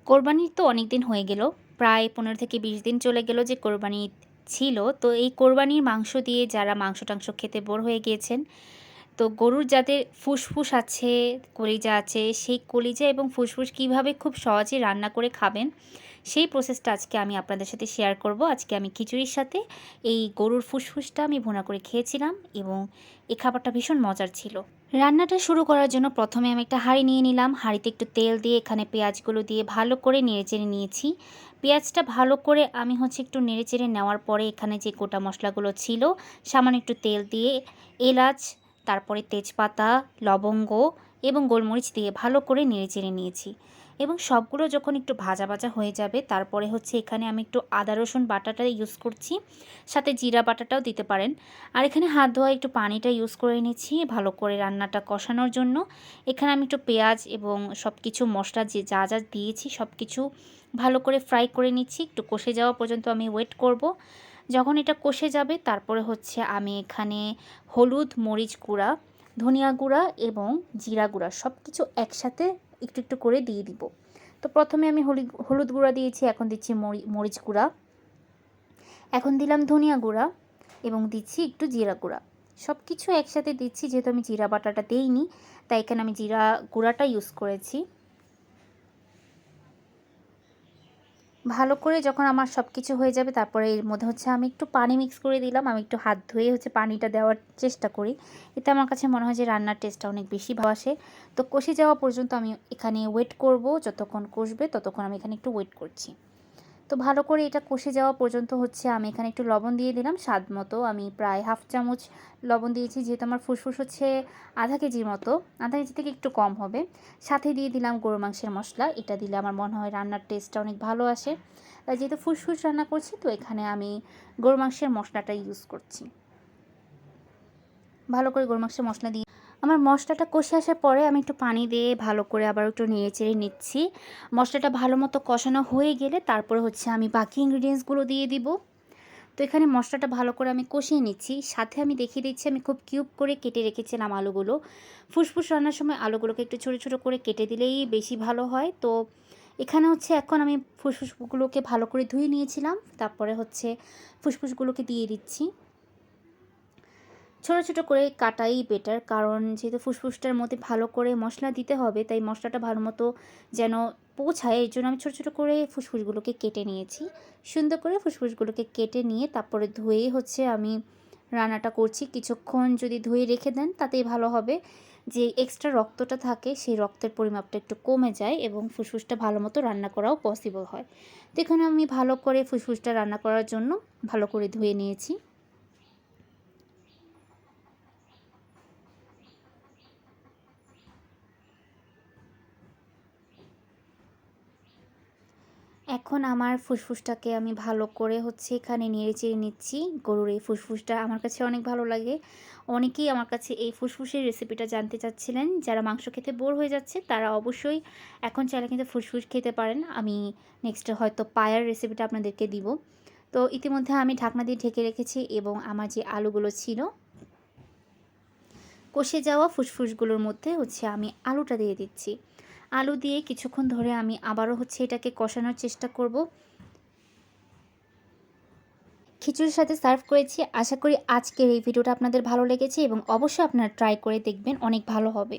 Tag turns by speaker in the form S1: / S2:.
S1: কোরবানির তো অনেক দিন হয়ে গেল, প্রায় 15 থেকে 20 দিন চলে গেল যে কোরবানি ছিল। তো এই কোরবানির মাংস দিয়ে যারা মাংস-টাংস খেতে বোর হয়ে গিয়েছেন, তো গরুর যাদের ফুসফুস আছে, কলিজা আছে, সেই কলিজা এবং ফুসফুস কীভাবে খুব সহজে রান্না করে খাবেন, সেই প্রসেসটা আজকে আমি আপনাদের সাথে শেয়ার করব। আজকে আমি খিচুড়ির সাথে এই গরুর ফুসফুসটা আমি ভুনা করে খেয়েছিলাম এবং এই খাবারটা ভীষণ মজার ছিল। রান্নাটা শুরু করার জন্য প্রথমে আমি একটা হাঁড়ি নিয়ে নিলাম। হাঁড়িতে একটু তেল দিয়ে এখানে পেঁয়াজগুলো দিয়ে ভালো করে নেড়েচেড়ে নিয়েছি। পেঁয়াজটা ভালো করে আমি একটু নেড়েচেড়ে নেওয়ার পরে এখানে যে গোটা মশলাগুলো ছিল, সামান্য একটু তেল দিয়ে এলাচ, তারপরে তেজপাতা, লবঙ্গ এবং গোলমরিচ দিয়ে ভালো করে নেড়েচেড়ে নিয়েছি এবং সবগুলো যখন একটু ভাজা ভাজা হয়ে যাবে, তারপরে এখানে আমি একটু আদা রসুন বাটাটা ইউজ করছি, সাথে জিরা বাটাটাও দিতে পারেন। আর এখানে হাত ধোয়া একটু পানিটা ইউজ করে নিচ্ছি ভালো করে রান্নাটা কষানোর জন্য। এখানে আমি একটু পেঁয়াজ এবং সব কিছু মশলা যে যা যা দিয়েছি সব কিছু ভালো করে ফ্রাই করে নিচ্ছি। একটু কষে যাওয়া পর্যন্ত আমি ওয়েট করব। যখন এটা কষে যাবে, তারপরে আমি এখানে হলুদ, মরিচ গুঁড়া, ধনিয়া গুঁড়া এবং জিরা গুঁড়া সব কিছু একসাথে একটু একটু করে দিয়ে দিব। তো প্রথমে আমি হলুদ গুঁড়া দিয়েছি, এখন দিচ্ছি মরিচ গুঁড়া, এখন দিলাম ধনিয়া গুঁড়া এবং দিচ্ছি একটু জিরা গুঁড়া। সব কিছু একসাথে দিচ্ছি, যেহেতু আমি জিরা বাটাটা দেইনি তাই এখানে আমি জিরা গুঁড়াটা ইউজ করেছি। ভালো করে যখন আমার সব কিছু হয়ে যাবে, তারপরে এর মধ্যে আমি একটু পানি মিক্স করে দিলাম। আমি একটু হাত ধুয়ে পানিটা দেওয়ার চেষ্টা করি, এতে আমার কাছে মনে হয় যে রান্নার টেস্টটা অনেক বেশি ভালো আসে। তো কষে যাওয়া পর্যন্ত আমি এখানে ওয়েট করব, যতক্ষণ কষবে ততক্ষণ আমি এখানে একটু ওয়েট করছি। তো ভালো করে এটা কষে যাওয়া পর্যন্ত আমি এখানে একটু লবণ দিয়ে দিলাম স্বাদ মতো। আমি প্রায় হাফ চামচ লবণ দিয়েছি, যেহেতু আমার ফুসফুস আধা কেজির মতো, আধা কেজি থেকে একটু কম হবে। সাথে দিয়ে দিলাম গরু মাংসের মশলা, এটা দিলে আমার মনে হয় রান্নার টেস্টটা অনেক ভালো আসে। তাই যেহেতু ফুসফুস রান্না করছি, তো এখানে আমি গরু মাংসের মশলাটা ইউজ করছি। ভালো করে গরু মাংসের মশলা দিয়ে আমার মশলাটা কষে আসার পরে আমি একটু পানি দিয়ে ভালো করে আবার একটু নেড়েচেড়ে নিচ্ছি। মশলাটা ভালো মতো কষানো হয়ে গেলে তারপরে আমি বাকি ইনগ্রিডিয়েন্টসগুলো দিয়ে দিব। তো এখানে মশলাটা ভালো করে আমি কষিয়ে নিচ্ছি, সাথে আমি দেখিয়ে দিচ্ছি আমি খুব কিউব করে কেটে রেখেছিলাম আলুগুলো। ফুসফুস রান্নার সময় আলুগুলোকে একটু ছোটো ছোটো করে কেটে দিলেই বেশি ভালো হয়। তো এখানে এখন আমি ফুসফুসগুলোকে ভালো করে ধুয়ে নিয়েছিলাম, তারপরে ফুসফুসগুলোকে দিয়ে দিচ্ছি। ছোটো ছোটো করে কাটাই বেটার, কারণ যেহেতু ফুসফুসটার মধ্যে ভালো করে মশলা দিতে হবে, তাই মশলাটা ভালো মতো যেন পৌঁছায়, এর জন্য আমি ছোটো ছোটো করে ফুসফুসগুলোকে কেটে নিয়েছি। সুন্দর করে ফুসফুসগুলোকে কেটে নিয়ে তারপরে ধুয়ে আমি রান্নাটা করছি। কিছুক্ষণ যদি ধুয়ে রেখে দেন তাতেই ভালো হবে, যে এক্সট্রা রক্তটা থাকে সেই রক্তের পরিমাপটা একটু কমে যায় এবং ফুসফুসটা ভালো মতো রান্না করাও পসিবল হয়। তো এখানে আমি ভালো করে ফুসফুসটা রান্না করার জন্য ভালো করে ধুয়ে নিয়েছি। এখন আমার ফুসফুসটাকে আমি ভালো করে এখানে নেড়েচেড়ে নিচ্ছি। গরুর এই ফুসফুসটা আমার কাছে অনেক ভালো লাগে। অনেকেই আমার কাছে এই ফুসফুসের রেসিপিটা জানতে চাচ্ছিলেন। যারা মাংস খেতে বোর হয়ে যাচ্ছে তারা অবশ্যই এখন চাইলে কিন্তু ফুসফুস খেতে পারেন। আমি নেক্সট হয়তো পায়ার রেসিপিটা আপনাদেরকে দিব। তো ইতিমধ্যে আমি ঢাকনা দিয়ে ঢেকে রেখেছি এবং আমার যে আলুগুলো ছিল, কষে যাওয়া ফুসফুসগুলোর মধ্যে আমি আলুটা দিয়ে দিচ্ছি। আলু দিয়ে কিছুক্ষণ ধরে আমি আবারও এটাকে কষানোর চেষ্টা করব। খিচুড়ির সাথে সার্ভ করেছি। আশা করি আজকের এই ভিডিওটা আপনাদের ভালো লেগেছে এবং অবশ্যই আপনারা ট্রাই করে দেখবেন, অনেক ভালো হবে।